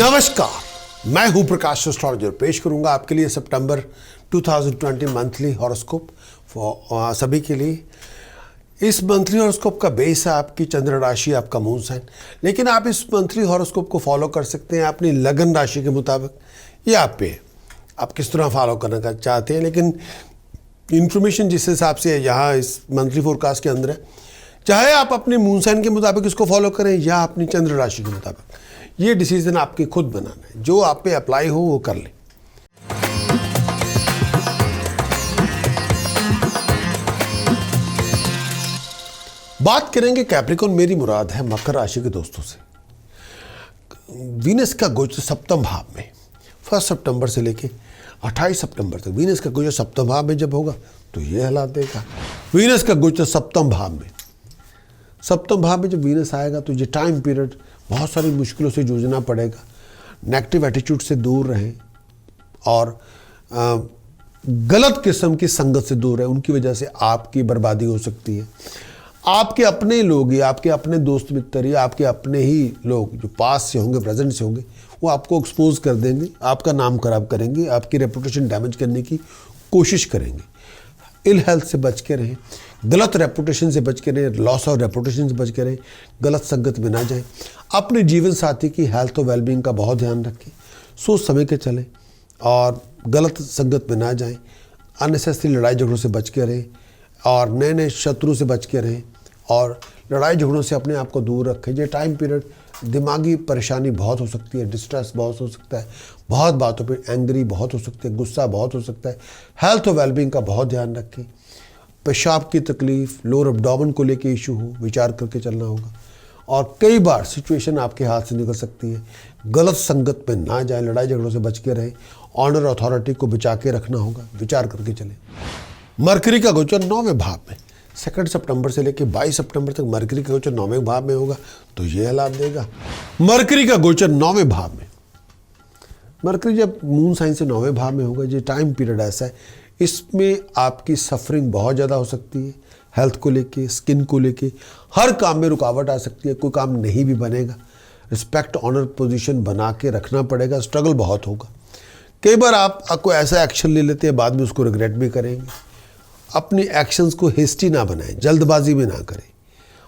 नमस्कार, मैं हूं प्रकाश एस्ट्रोलॉजर। पेश करूंगा आपके लिए सितंबर 2020 मंथली हॉरोस्कोप सभी के लिए। इस मंथली हॉरोस्कोप का बेस है आपकी चंद्र राशि, आपका मून साइन। लेकिन आप इस मंथली हॉरोस्कोप को फॉलो कर सकते हैं अपनी लगन राशि के मुताबिक। ये आप पे आप किस तरह फॉलो करना चाहते हैं। लेकिन इंफॉर्मेशन जिस हिसाब से यहाँ इस मंथली फोरकास्ट के अंदर है, चाहे आप अपने मून साइन के मुताबिक इसको फॉलो करें या अपनी चंद्र राशि के मुताबिक, ये डिसीजन आपके खुद बनाना है। जो आप पे अप्लाई हो वो कर लें। बात करेंगे कैप्रिकॉर्न, मेरी मुराद है मकर राशि के दोस्तों से। वीनस का गोचर सप्तम भाव में 1 सितंबर से लेके 28 सितंबर तक, वीनस का गोचर सप्तम भाव में जब होगा तो ये हालात देगा। वीनस का गोचर सप्तम भाव में जब वीनस आएगा तो ये टाइम पीरियड बहुत सारी मुश्किलों से जूझना पड़ेगा। नेगेटिव एटीट्यूड से दूर रहें और गलत किस्म की संगत से दूर रहें। उनकी वजह से आपकी बर्बादी हो सकती है। आपके अपने लोग या आपके अपने दोस्त मित्र या आपके अपने ही लोग जो पास से होंगे, प्रेजेंट से होंगे, वो आपको एक्सपोज कर देंगे, आपका नाम खराब करेंगे, आपकी रेपुटेशन डैमेज करने की कोशिश करेंगे। इल हेल्थ से बच के रहें, गलत रेपुटेशन से बच के रहें, लॉस ऑफ रेपुटेशन से बच के रहें, गलत संगत में ना जाएं। अपने जीवन साथी की हेल्थ और वेलबींग का बहुत ध्यान रखें, सोच समझ के चलें और गलत संगत में ना जाएं। अननेसेसरी लड़ाई झगड़ों से बच के रहें और नए नए शत्रु से बच के रहें और लड़ाई झगड़ों से अपने आप को दूर रखें। ये टाइम पीरियड दिमागी परेशानी बहुत हो सकती है, डिस्ट्रेस बहुत हो सकता है, बहुत बातों पे एंग्री बहुत हो सकती है, गुस्सा बहुत हो सकता है। हेल्थ और वेलबींग का बहुत ध्यान रखें। पेशाब की तकलीफ, लोअर एब्डोमेन को लेके इशू हो, विचार करके चलना होगा। और कई बार सिचुएशन आपके हाथ से निकल सकती है। गलत संगत में ना जाए, लड़ाई झगड़ों से बच के रहें। ऑनर अथॉरिटी को बचा के रखना होगा, विचार करके चलें। मरकरी का गोचर 9वें भाव में 2 सितंबर से लेकर 22 सितंबर तक मरकरी का गोचर 9वें भाव में होगा तो ये हालात देगा। मरकरी का गोचर 9वें भाव में, मरकरी जब मून साइन से 9वें भाव में होगा, ये टाइम पीरियड ऐसा है, इसमें आपकी सफरिंग बहुत ज़्यादा हो सकती है। हेल्थ को लेके, स्किन को लेके, हर काम में रुकावट आ सकती है। कोई काम नहीं भी बनेगा। रिस्पेक्ट, ऑनर, पोजीशन बना के रखना पड़ेगा। स्ट्रगल बहुत होगा। कई बार आप कोई ऐसा एक्शन ले लेते हैं, बाद में उसको रिग्रेट भी करेंगे। अपनी एक्शंस को हेस्टी ना बनाएं, जल्दबाजी में ना करें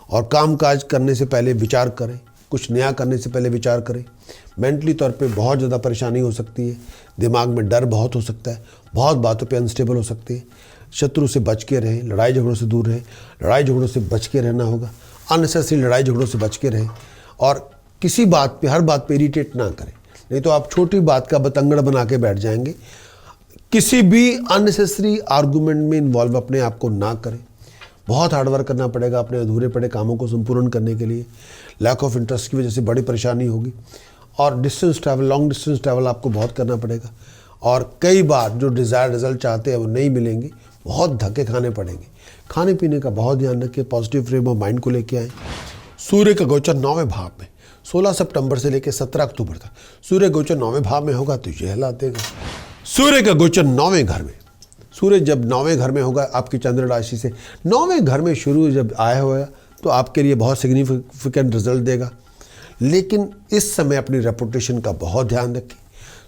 और काम काज करने से पहले विचार करें। कुछ नया करने से पहले विचार करें। मेंटली तौर पे बहुत ज़्यादा परेशानी हो सकती है। दिमाग में डर बहुत हो सकता है। बहुत बातों पे अनस्टेबल हो सकते हैं। शत्रु से बच के रहें, लड़ाई झगड़ों से दूर रहें। लड़ाई झगड़ों से बच के रहना होगा। अननेसेसरी लड़ाई झगड़ों से बच के रहें और किसी बात पे, हर बात पे इरिटेट ना करें, नहीं तो आप छोटी बात का बतंगड़ बना के बैठ जाएंगे। किसी भी अननेसेसरी आर्गूमेंट में इन्वॉल्व अपने आप को ना करें। बहुत हार्डवर्क करना पड़ेगा अपने अधूरे पड़े कामों को संपूर्ण करने के लिए। लैक ऑफ इंटरेस्ट की वजह से बड़ी परेशानी होगी और distance travel, long distance travel आपको बहुत करना पड़ेगा और कई बार जो डिज़ायर रिजल्ट चाहते हैं वो नहीं मिलेंगे। बहुत धक्के खाने पड़ेंगे। खाने पीने का बहुत ध्यान रखें। पॉजिटिव फ्रेम ऑफ माइंड को लेके आएँ। सूर्य का गोचर 9वें भाव में 16 सितंबर से लेकर 17 अक्टूबर तक सूर्य गोचर 9वें भाव में होगा तो ये हालात देगा। सूर्य का गोचर 9वें घर में, सूर्य जब 9वें घर में होगा आपकी चंद्र राशि से, 9वें घर में शुरू जब आया हुआ तो आपके लिए बहुत सिग्निफिकेंट रिजल्ट देगा। लेकिन इस समय अपनी रेपुटेशन का बहुत ध्यान रखें।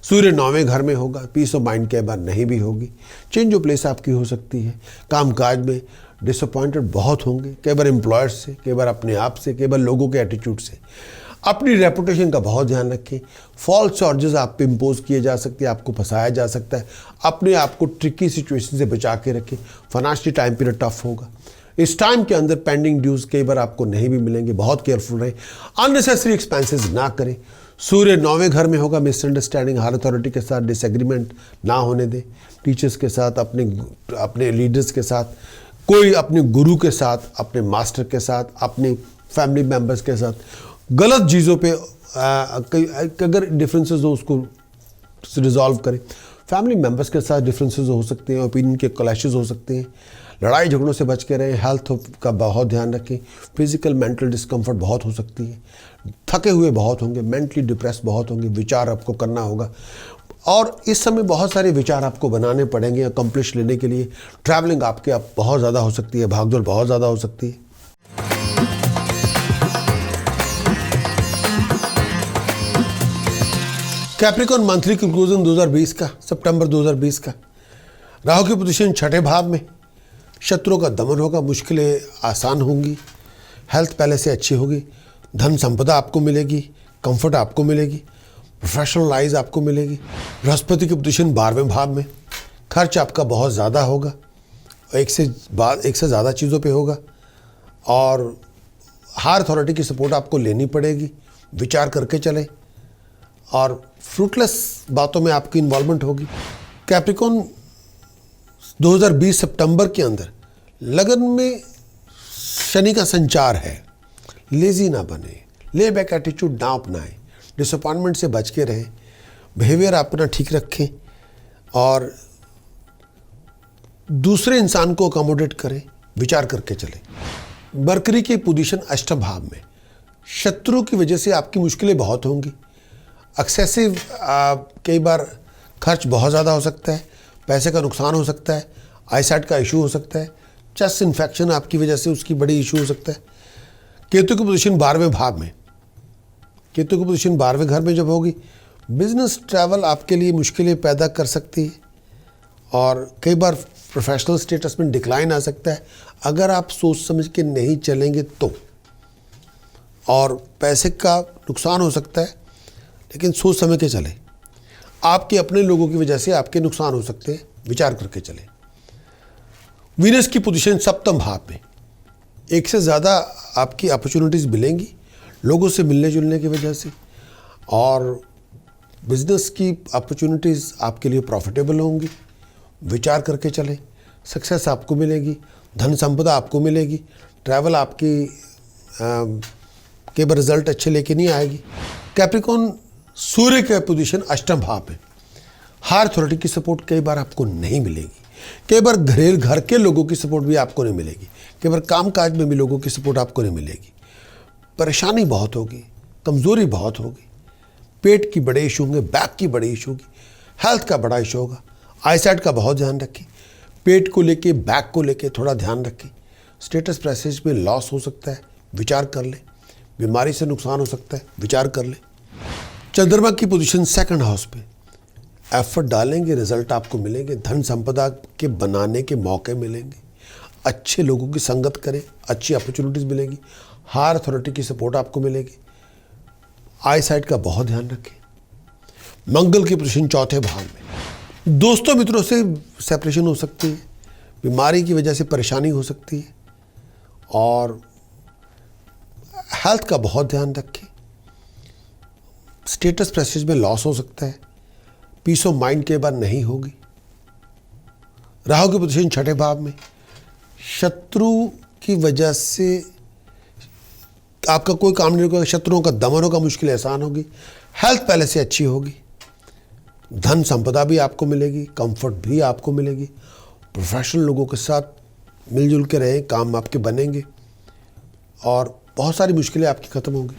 सूर्य 9वें घर में होगा, पीस ऑफ माइंड कई बार नहीं भी होगी। चेंज ऑफ प्लेस आपकी हो सकती है। कामकाज में डिसअपॉइंटेड बहुत होंगे, कई बार एम्प्लॉयर्स से, कई बार अपने आप से, कई बार लोगों के एटीट्यूड से। अपनी रेपुटेशन का बहुत ध्यान रखें। फॉल्स चार्जेस आप पे इम्पोज किए जा सकते हैं, आपको फंसाया जा सकता है। अपने आप को ट्रिकी सिचुएशन से बचा के रखें। फाइनेंशियल टाइम पीरियड टफ होगा। इस टाइम के अंदर पेंडिंग ड्यूज कई बार आपको नहीं भी मिलेंगे। बहुत केयरफुल रहें। अननेसेसरी एक्सपेंसेस ना करें। सूर्य 9वें घर में होगा। मिसअंडरस्टैंडिंग, हायर अथॉरिटी के साथ डिसएग्रीमेंट ना होने दें। टीचर्स के साथ, अपने लीडर्स के साथ, कोई अपने गुरु के साथ, अपने मास्टर के साथ, अपने फैमिली मेम्बर्स के साथ गलत चीज़ों पे अगर डिफरेंसेस हो उसको रिजॉल्व करें। फैमिली मेम्बर्स के साथ डिफरेंसेस हो सकते हैं, ओपिनियन के क्लैशेस हो सकते हैं। लड़ाई झगड़ों से बच के रहें। हेल्थ का बहुत ध्यान रखें। फिजिकल मेंटल डिस्कम्फर्ट बहुत हो सकती है। थके हुए बहुत होंगे, मेंटली डिप्रेस बहुत होंगे। विचार आपको करना होगा और इस समय बहुत सारे विचार आपको बनाने पड़ेंगे अकम्प्लिश लेने के लिए। ट्रैवलिंग आपके आप बहुत ज़्यादा हो सकती है, भागदौड़ बहुत ज़्यादा हो सकती है। कैप्रिकॉर्न मंथली कंक्लूजन 2020 का, सितंबर 2020 का। राहु की पोजीशन छठे भाव में, शत्रुओं का दमन होगा, मुश्किलें आसान होंगी, हेल्थ पहले से अच्छी होगी, धन संपदा आपको मिलेगी, कंफर्ट आपको मिलेगी, प्रोफेशनल लाइफ आपको मिलेगी। बृहस्पति की पोजीशन 12वें भाव में, खर्च आपका बहुत ज़्यादा होगा, एक से ज़्यादा चीज़ों पे होगा और हायर अथॉरिटी की सपोर्ट आपको लेनी पड़ेगी, विचार करके चलें और फ्रूटलेस बातों में आपकी इन्वॉल्वमेंट होगी। कैप्रिकॉर्न 2020 सितंबर के अंदर लगन में शनि का संचार है, लेजी ना बने, ले बैक एटीट्यूड ना अपनाएं, डिसअपॉइंटमेंट से बच के रहें, बिहेवियर अपना ठीक रखें और दूसरे इंसान को अकोमोडेट करें, विचार करके चलें। मरकरी की पोजीशन अष्टम भाव में, शत्रु की वजह से आपकी मुश्किलें बहुत होंगी, एक्सेसिव कई बार खर्च बहुत ज़्यादा हो सकता है, पैसे का नुकसान हो सकता है, आईसाइट का इशू हो सकता है, चेस्ट इन्फेक्शन आपकी वजह से उसकी बड़ी इशू हो सकता है। केतु की पोजीशन 12वें भाव में, केतु की पोजीशन 12वें घर में जब होगी, बिजनेस ट्रैवल आपके लिए मुश्किलें पैदा कर सकती है और कई बार प्रोफेशनल स्टेटस में डिक्लाइन आ सकता है अगर आप सोच समझ के नहीं चलेंगे तो, और पैसे का नुकसान हो सकता है लेकिन सोच समझ के चलें। आपके अपने लोगों की वजह से आपके नुकसान हो सकते हैं, विचार करके चलें। वीनस की पोजीशन सप्तम भाव में, एक से ज़्यादा आपकी अपॉर्चुनिटीज़ मिलेंगी लोगों से मिलने जुलने की वजह से और बिजनेस की अपॉर्चुनिटीज़ आपके लिए प्रॉफिटेबल होंगी, विचार करके चलें। सक्सेस आपको मिलेगी, धन संपदा आपको मिलेगी, ट्रैवल आपकी के बार रिजल्ट अच्छे लेके नहीं आएगी। कैप्रिकॉर्न सूर्य के पोजीशन अष्टम भाव में, हायर अथॉरिटी की सपोर्ट कई बार आपको नहीं मिलेगी, कई बार घर के लोगों की सपोर्ट भी आपको नहीं मिलेगी, कई बार कामकाज में भी लोगों की सपोर्ट आपको नहीं मिलेगी। परेशानी बहुत होगी, कमज़ोरी बहुत होगी, पेट की बड़े इशू होंगे, बैक की बड़ी इशू होगी, हेल्थ का बड़ा इशू होगा, आईसाइट का बहुत ध्यान रखें, पेट को लेके बैक को लेके थोड़ा ध्यान रखें। स्टेटस प्रेसेज में लॉस हो सकता है, विचार कर लें। बीमारी से नुकसान हो सकता है, विचार कर लें। चंद्रमा की पोजीशन सेकंड हाउस पे, एफर्ट डालेंगे, रिजल्ट आपको मिलेंगे, धन संपदा के बनाने के मौके मिलेंगे, अच्छे लोगों की संगत करें, अच्छी अपॉर्चुनिटीज़ मिलेगी, हायर अथॉरिटी की सपोर्ट आपको मिलेगी। आई साइट का बहुत ध्यान रखें। मंगल की पोजीशन चौथे भाव में, दोस्तों मित्रों से सेपरेशन हो सकती है, बीमारी की वजह से परेशानी हो सकती है और हेल्थ का बहुत ध्यान रखें। स्टेटस प्रेस्टीज में लॉस हो सकता है, पीस ऑफ माइंड के बाद नहीं होगी। राहु की पोजीशन छठे भाव में, शत्रु की वजह से आपका कोई काम नहीं होगा, शत्रुओं का दमन होगा, मुश्किल आसान होगी, हेल्थ पहले से अच्छी होगी, धन संपदा भी आपको मिलेगी, कंफर्ट भी आपको मिलेगी, प्रोफेशनल लोगों के साथ मिलजुल के रहें, काम आपके बनेंगे और बहुत सारी मुश्किलें आपकी खत्म होंगी।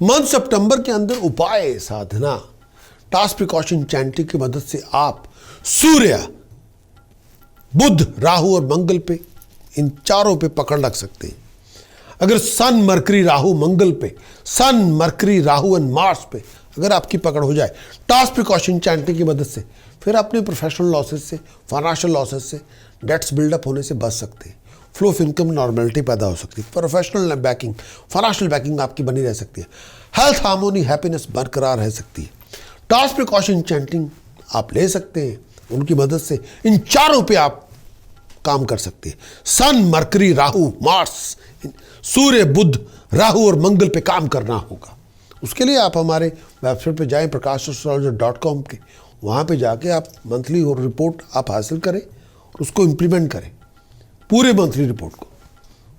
मंथ सितंबर के अंदर उपाय, साधना, टास्क, प्रिकॉशन, चैंटिंग की मदद से आप सूर्य, बुध, राहु और मंगल पे, इन चारों पे पकड़ लग सकते हैं। अगर सन, मरकरी, राहु, मंगल पे, सन, मरकरी, राहु एंड मार्स पे अगर आपकी पकड़ हो जाए टास्क, प्रिकॉशन, चैंटिंग की मदद से, फिर अपने प्रोफेशनल लॉसेस से, फाइनेंशियल लॉसेस से, डेट्स बिल्डअप होने से बच सकते हैं। फ्लो ऑफ इनकम नॉर्मेलिटी पैदा हो सकती है, प्रोफेशनल बैकिंग, फाइनेंशियल बैकिंग आपकी बनी रह सकती है, हेल्थ हार्मोनी, हैप्पीनेस बरकरार रह सकती है। टास्क, प्रिकॉशन, चैंटिंग आप ले सकते हैं, उनकी मदद से इन चारों पे आप काम कर सकते हैं। सन, मरकरी, राहु, मार्स, सूर्य, बुध, राहु और मंगल पे काम करना होगा। उसके लिए आप हमारे वेबसाइट पे जाएं, prakashastrologer.com के, वहाँ पे जाके आप मंथली और रिपोर्ट आप हासिल करें, उसको इम्प्लीमेंट करें, पूरे मंथली रिपोर्ट को।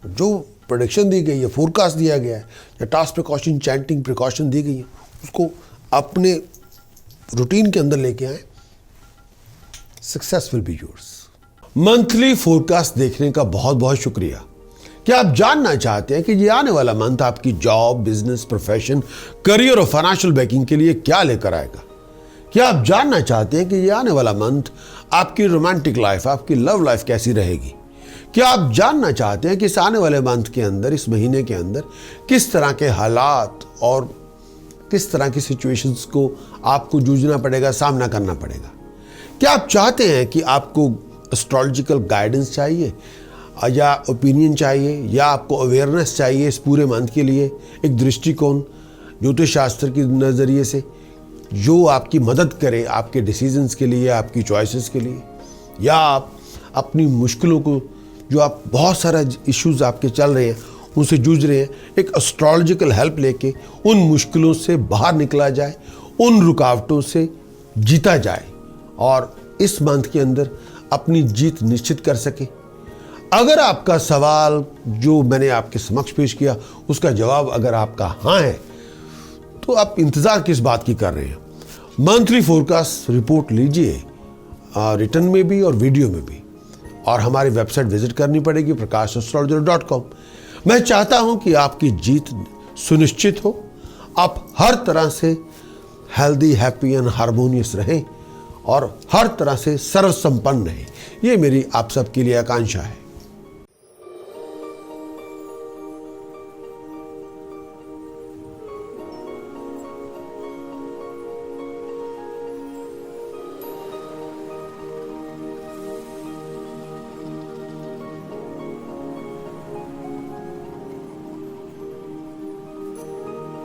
जो प्रेडिक्शन दी गई है, फोरकास्ट दिया गया है या टास्क, प्रिकॉशन, चैंटिंग प्रिकॉशन दी गई है, उसको अपने रूटीन के अंदर लेके आए, success will be yours. Monthly forecast देखने का बहुत बहुत शुक्रिया। क्या आप जानना चाहते हैं कि ये आने वाला मंथ आपकी जॉब, बिजनेस, प्रोफेशन, करियर और फाइनेंशियल बैकिंग के लिए क्या लेकर आएगा? क्या आप जानना चाहते हैं कि ये आने वाला मंथ आपकी रोमांटिक लाइफ, आपकी लव लाइफ कैसी रहेगी? क्या आप जानना चाहते हैं कि इस आने वाले मंथ के अंदर, इस महीने के अंदर किस तरह के हालात और किस तरह की सिचुएशंस को आपको जूझना पड़ेगा, सामना करना पड़ेगा। क्या आप चाहते हैं कि आपको एस्ट्रोलॉजिकल गाइडेंस चाहिए या ओपिनियन चाहिए, या आपको अवेयरनेस चाहिए इस पूरे मंथ के लिए, एक दृष्टिकोण ज्योतिष शास्त्र के नज़रिए से जो आपकी मदद करे आपके डिसीजंस के लिए, आपकी चॉइसेस के लिए, या आप अपनी मुश्किलों को, जो आप बहुत सारा इश्यूज आपके चल रहे हैं उनसे जूझ रहे हैं, एक एस्ट्रोलॉजिकल हेल्प लेके उन मुश्किलों से बाहर निकला जाए, उन रुकावटों से जीता जाए और इस मंथ के अंदर अपनी जीत निश्चित कर सके। अगर आपका सवाल जो मैंने आपके समक्ष पेश किया उसका जवाब अगर आपका हाँ है, तो आप इंतज़ार किस बात की कर रहे हैं? मंथली फोरकास्ट रिपोर्ट लीजिए, रिटर्न में भी और वीडियो में भी, और हमारी वेबसाइट विजिट करनी पड़ेगी prakash.astrologer.com। मैं चाहता हूं कि आपकी जीत सुनिश्चित हो, आप हर तरह से हेल्दी, हैप्पी एंड हार्मोनियस रहें और हर तरह से सर्व संपन्न रहें। ये मेरी आप सबके लिए आकांक्षा है।